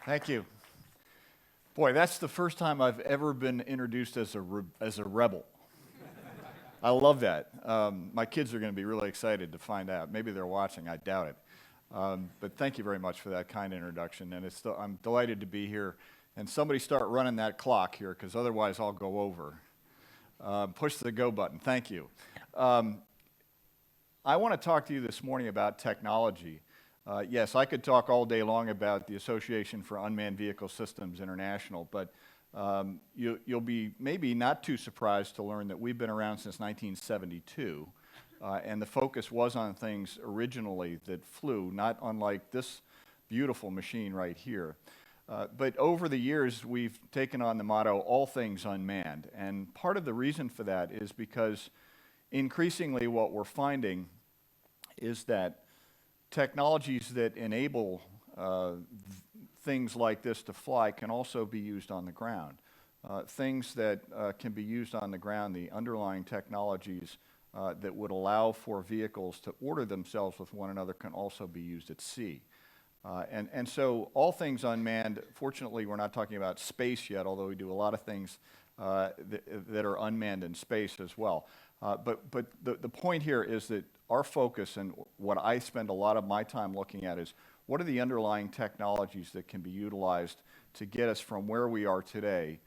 Thank you. Boy, that's the first time I've ever been introduced as a rebel. I love that. My kids are going to be really excited to find out. Maybe they're watching. I doubt it. But thank you very much for that kind introduction. And I'm delighted to be here. And somebody start running that clock here, because otherwise I'll go over. Push the go button. Thank you. I want to talk to you this morning about technology. Yes, I could talk all day long about the Association for Unmanned Vehicle Systems International, but you'll be maybe not too surprised to learn that we've been around since 1972, and the focus was on things originally that flew, not unlike this beautiful machine right here. But over the years, we've taken on the motto, all things unmanned, and part of the reason for that is because increasingly what we're finding is that technologies that enable things like this to fly can also be used on the ground. Things that can be used on the ground, the underlying technologies that would allow for vehicles to order themselves with one another, can also be used at sea. And so all things unmanned, fortunately we're not talking about space yet, although we do a lot of things that are unmanned in space as well. But the point here is that our focus, and what I spend a lot of my time looking at, is what are the underlying technologies that can be utilized to get us from where we are today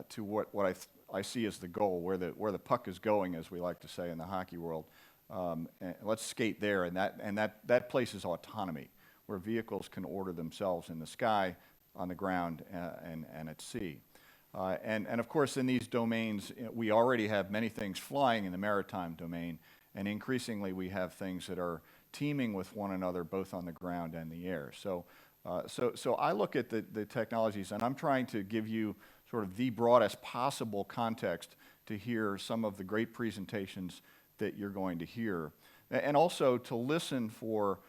to what I see as the goal, where the puck is going, as we like to say in the hockey world. And let's skate there, and that place is autonomy, where vehicles can order themselves in the sky, on the ground, and at sea. And of course, in these domains, we already have many things flying in the maritime domain, and increasingly we have things that are teaming with one another, both on the ground and the air. So I look at the technologies, and I'm trying to give you sort of the broadest possible context to hear some of the great presentations that you're going to hear, and also to listen for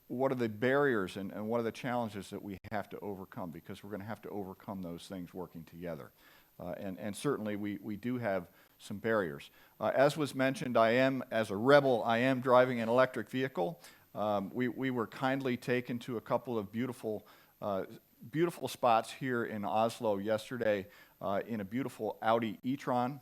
what are the barriers and what are the challenges that we have to overcome, because we're going to have to overcome those things working together. And certainly we do have some barriers. As was mentioned, as a rebel, I am driving an electric vehicle. We were kindly taken to a couple of beautiful spots here in Oslo yesterday in a beautiful Audi e-tron,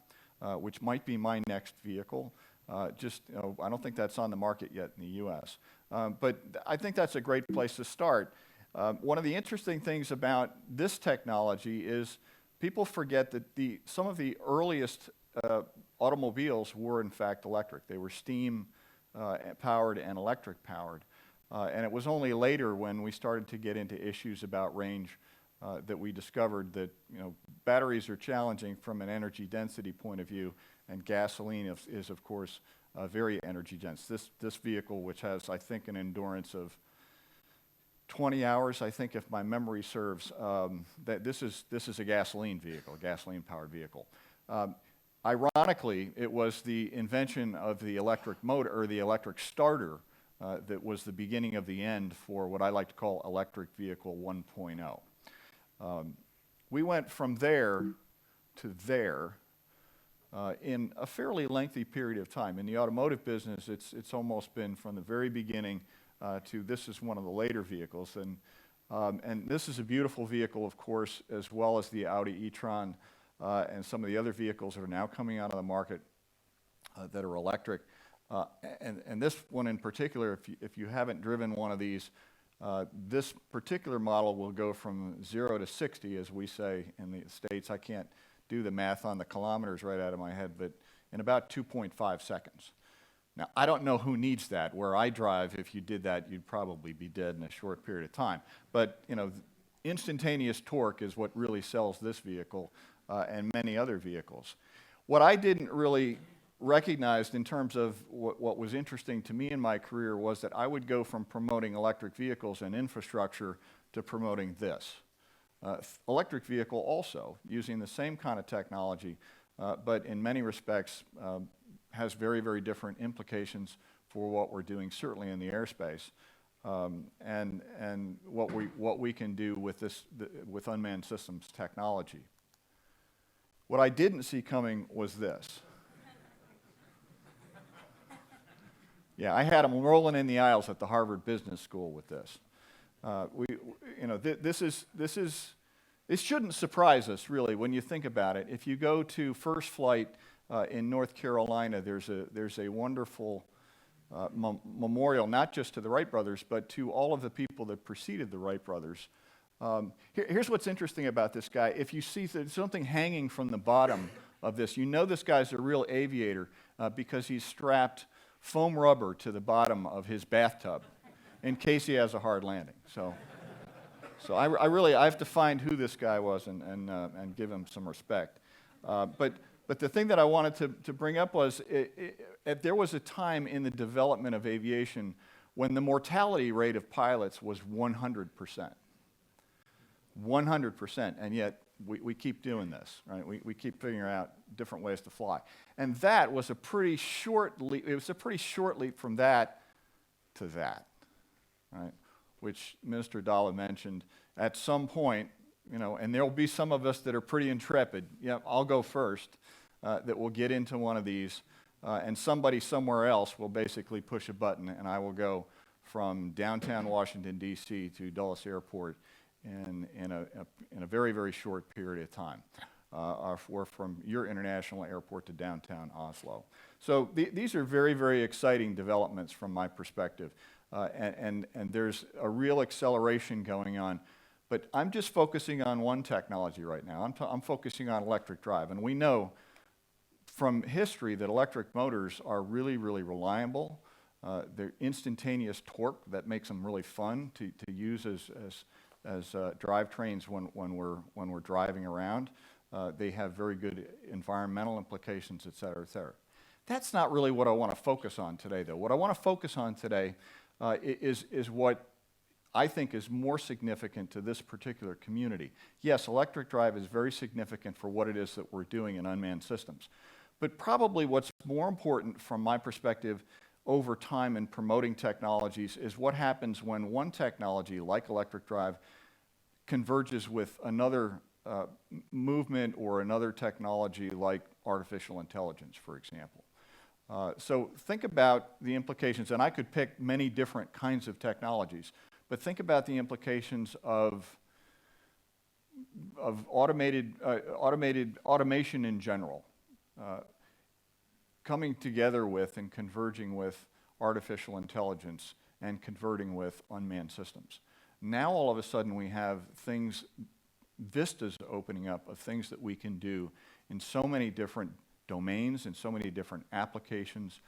which might be my next vehicle. I don't think that's on the market yet in the U.S. But I think that's a great place to start. One of the interesting things about this technology is people forget that some of the earliest automobiles were in fact electric. They were steam powered and electric powered. And it was only later, when we started to get into issues about range, that we discovered that batteries are challenging from an energy density point of view, and gasoline is of course very energy dense. This vehicle, which has, I think, an endurance of 20 hours, I think, if my memory serves, that this is a gasoline vehicle, a gasoline-powered vehicle. Ironically, it was the invention of the electric motor, or the electric starter, that was the beginning of the end for what I like to call electric vehicle 1.0. We went from there to there in a fairly lengthy period of time. In the automotive business, it's almost been from the very beginning to this is one of the later vehicles. And this is a beautiful vehicle, of course, as well as the Audi e-tron and some of the other vehicles that are now coming out of the market that are electric. And this one in particular, if you haven't driven one of these, this particular model will go from 0 to 60, as we say in the States. I can't do the math on the kilometers right out of my head, but in about 2.5 seconds. Now, I don't know who needs that. Where I drive, if you did that, you'd probably be dead in a short period of time. But, instantaneous torque is what really sells this vehicle and many other vehicles. What I didn't really recognize in terms of what was interesting to me in my career was that I would go from promoting electric vehicles and infrastructure to promoting this. Electric vehicle also, using the same kind of technology, but in many respects has very, very different implications for what we're doing, certainly in the airspace, and what we can do with unmanned systems technology. What I didn't see coming was this. Yeah, I had them rolling in the aisles at the Harvard Business School with this. This shouldn't surprise us, really, when you think about it. If you go to First Flight in North Carolina, there's a wonderful memorial, not just to the Wright brothers, but to all of the people that preceded the Wright brothers. Here's what's interesting about this guy. If you see something hanging from the bottom of this, you know this guy's a real aviator because he's strapped foam rubber to the bottom of his bathtub in case he has a hard landing. So I have to find who this guy was and give him some respect. But the thing that I wanted to bring up was there was a time in the development of aviation when the mortality rate of pilots was 100%. 100%, and yet we keep doing this, right? We keep figuring out different ways to fly. And that was a pretty short leap. It was a pretty short leap from that to that, right? Which Minister Dalla mentioned at some point, and there will be some of us that are pretty intrepid. Yeah, I'll go first, that will get into one of these, and somebody somewhere else will basically push a button, and I will go from downtown Washington, D.C. to Dulles Airport in a very, very short period of time, or from your international airport to downtown Oslo. So these are very, very exciting developments from my perspective, and there's a real acceleration going on. But I'm just focusing on one technology right now. I'm focusing on electric drive, and we know from history that electric motors are really, really reliable. They're instantaneous torque that makes them really fun to use as drivetrains when we're driving around. They have very good environmental implications, et cetera, et cetera. That's not really what I want to focus on today, though. What I want to focus on today is what I think is more significant to this particular community. Yes, electric drive is very significant for what it is that we're doing in unmanned systems. But probably what's more important from my perspective over time in promoting technologies is what happens when one technology, like electric drive, converges with another movement or another technology like artificial intelligence, for example. So think about the implications, and I could pick many different kinds of technologies, but think about the implications of automation in general, coming together with and converging with artificial intelligence and converting with unmanned systems. Now all of a sudden we have vistas opening up of things that we can do in so many different domains, in so many different applications,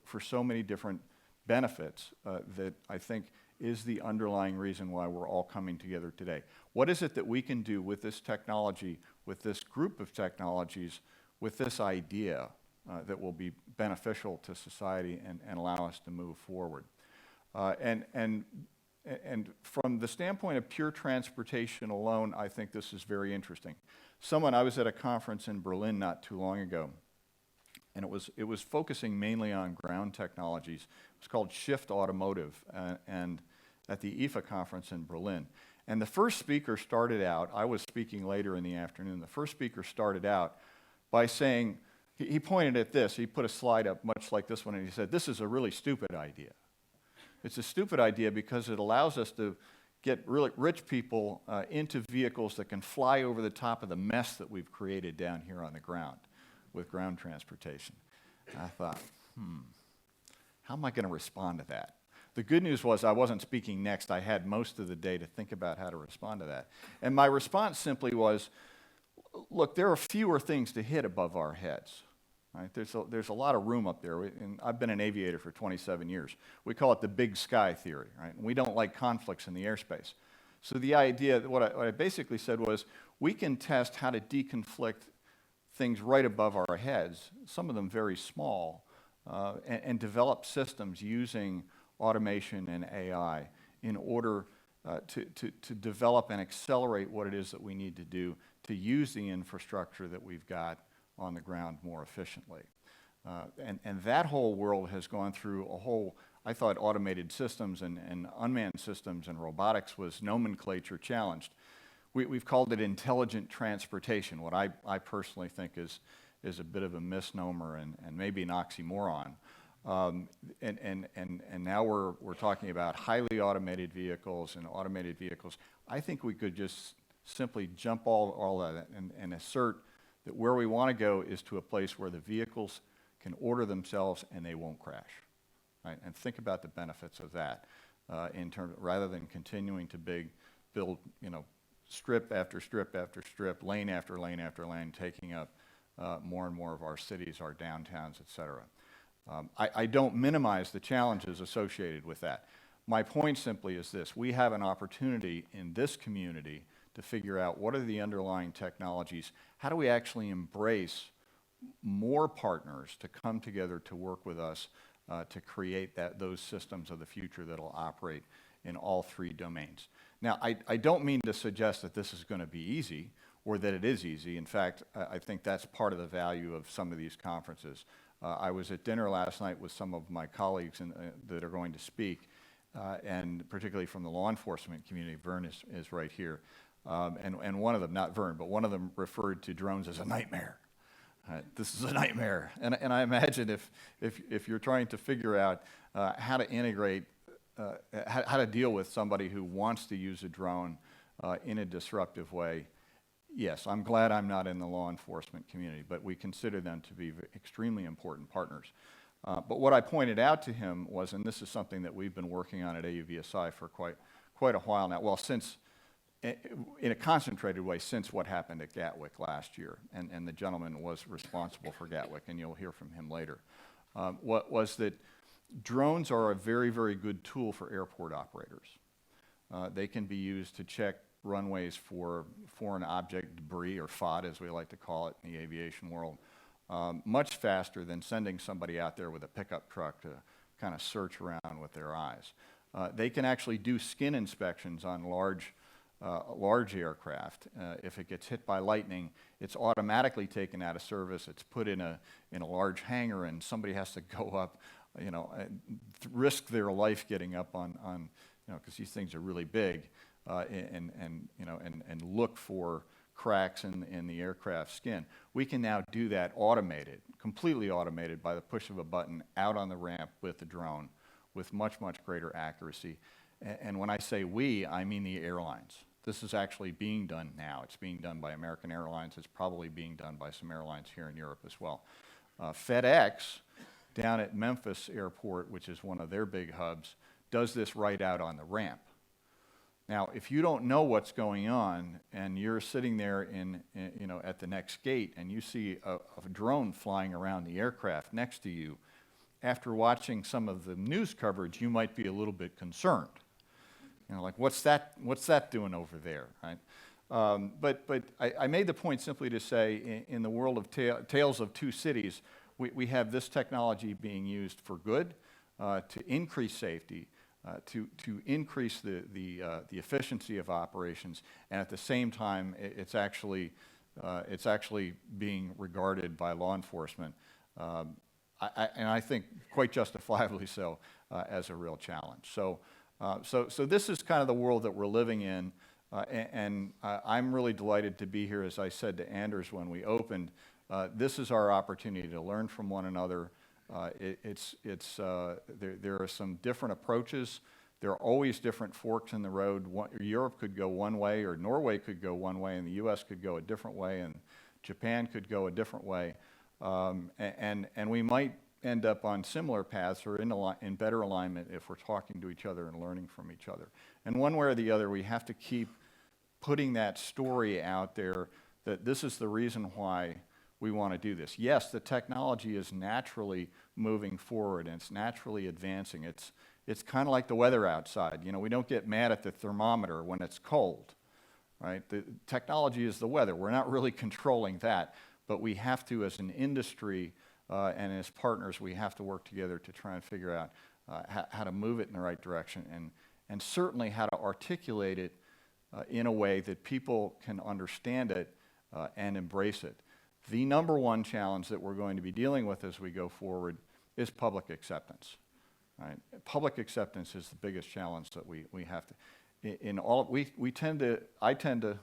for so many different benefits that I think is the underlying reason why we're all coming together today. What is it that we can do with this technology, with this group of technologies, with this idea that will be beneficial to society and allow us to move forward? And from the standpoint of pure transportation alone, I think this is very interesting. I was at a conference in Berlin not too long ago, and it was focusing mainly on ground technologies. It was called Shift Automotive, and at the IFA conference in Berlin. And the first speaker started out, I was speaking later in the afternoon, the first speaker started out by saying, he pointed at this, he put a slide up much like this one, and he said, "This is a really stupid idea. It's a stupid idea because it allows us to get really rich people into vehicles that can fly over the top of the mess that we've created down here on the ground with ground transportation." And I thought, how am I going to respond to that? The good news was I wasn't speaking next. I had most of the day to think about how to respond to that. And my response simply was, look, there are fewer things to hit above our heads. Right? There's a lot of room up there, and I've been an aviator for 27 years. We call it the big sky theory, right? And we don't like conflicts in the airspace. So the idea, what I basically said was, we can test how to deconflict things right above our heads, some of them very small, and develop systems using automation and AI in order to develop and accelerate what it is that we need to do to use the infrastructure that we've got on the ground more efficiently. And that whole world has gone through I thought automated systems and unmanned systems and robotics was nomenclature challenged. We've called it intelligent transportation, what I personally think is a bit of a misnomer and maybe an oxymoron. And now we're talking about highly automated vehicles and automated vehicles. I think we could just simply jump all of that and assert that where we want to go is to a place where the vehicles can order themselves and they won't crash, right? And think about the benefits of that in terms, rather than continuing to build, strip after strip after strip, lane after lane after lane, taking up more and more of our cities, our downtowns, et cetera. I don't minimize the challenges associated with that. My point simply is this: we have an opportunity in this community to figure out what are the underlying technologies. How do we actually embrace more partners to come together to work with us to create those systems of the future that will operate in all three domains. Now, I don't mean to suggest that this is going to be easy or that it is easy. In fact, I think that's part of the value of some of these conferences. I was at dinner last night with some of my colleagues that are going to speak, and particularly from the law enforcement community. Wynne is right here. And one of them, not Wynne, but one of them referred to drones as a nightmare. This is a nightmare. And I imagine if you're trying to figure out how to integrate, how to deal with somebody who wants to use a drone in a disruptive way, yes, I'm glad I'm not in the law enforcement community, but we consider them to be extremely important partners. But what I pointed out to him was, and this is something that we've been working on at AUVSI for quite a while now, well, since, in a concentrated way, since what happened at Gatwick last year, and the gentleman was responsible for Gatwick, and you'll hear from him later, what was that drones are a very, very good tool for airport operators. They can be used to check runways for foreign object debris, or FOD as we like to call it in the aviation world, much faster than sending somebody out there with a pickup truck to kind of search around with their eyes. They can actually do skin inspections on large aircraft. If it gets hit by lightning, it's automatically taken out of service. It's put in a large hangar, and somebody has to go up, risk their life getting up on because these things are really big, and look for cracks in the aircraft skin. We can now do that automated, completely automated by the push of a button out on the ramp with the drone with much, much greater accuracy. And when I say we, I mean the airlines. This is actually being done now. It's being done by American Airlines. It's probably being done by some airlines here in Europe as well. FedEx, down at Memphis Airport, which is one of their big hubs, does this right out on the ramp. Now, if you don't know what's going on and you're sitting there at the next gate and you see a drone flying around the aircraft next to you, after watching some of the news coverage, you might be a little bit concerned. Like, what's that doing over there, right? But I made the point simply to say, in the world of tales of two cities, we have this technology being used for good, to increase safety, to increase the efficiency of operations, and at the same time, it's actually being regarded by law enforcement, and I think quite justifiably so, as a real challenge. So this is kind of the world that we're living in, and I'm really delighted to be here. As I said to Anders when we opened, this is our opportunity to learn from one another. There are some different approaches. There are always different forks in the road. Europe could go one way, or Norway could go one way, and the US could go a different way, and Japan could go a different way. And we might end up on similar paths or in better alignment if we're talking to each other and learning from each other. And one way or the other, we have to keep putting that story out there that this is the reason why we want to do this. Yes, the technology is naturally moving forward and it's naturally advancing. It's kind of like the weather outside. We don't get mad at the thermometer when it's cold, right? The technology is the weather. We're not really controlling that, but we have to, as an industry and as partners, we have to work together to try and figure out how to move it in the right direction, and certainly how to articulate it in a way that people can understand it and embrace it. The number one challenge that we're going to be dealing with as we go forward is public acceptance. Right? Public acceptance is the biggest challenge that we have to. I tend to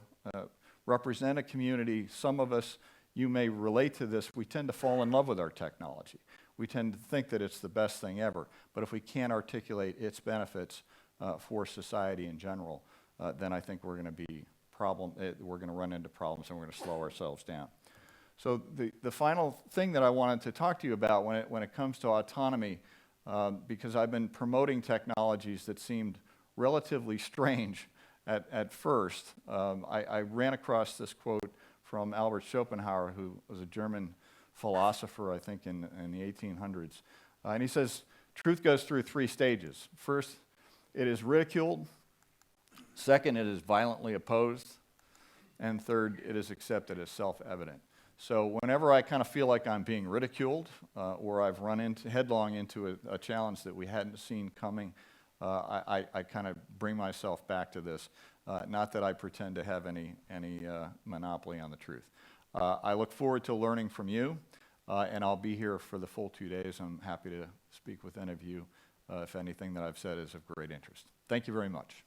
represent a community. Some of us, you may relate to this. We tend to fall in love with our technology. we tend to think that it's the best thing ever. But if we can't articulate its benefits for society in general, then I think we're going to run into problems and we're going to slow ourselves down. So the final thing that I wanted to talk to you about when it comes to autonomy, because I've been promoting technologies that seemed relatively strange at first, I ran across this quote from Albert Schopenhauer, who was a German philosopher, I think, in the 1800s. And he says, truth goes through 3 stages. First, it is ridiculed. Second, it is violently opposed. And third, it is accepted as self-evident. So whenever I kind of feel like I'm being ridiculed or I've run headlong into a challenge that we hadn't seen coming, I kind of bring myself back to this. Not that I pretend to have any monopoly on the truth. I look forward to learning from you, and I'll be here for the full 2 days. I'm happy to speak with any of you if anything that I've said is of great interest. Thank you very much.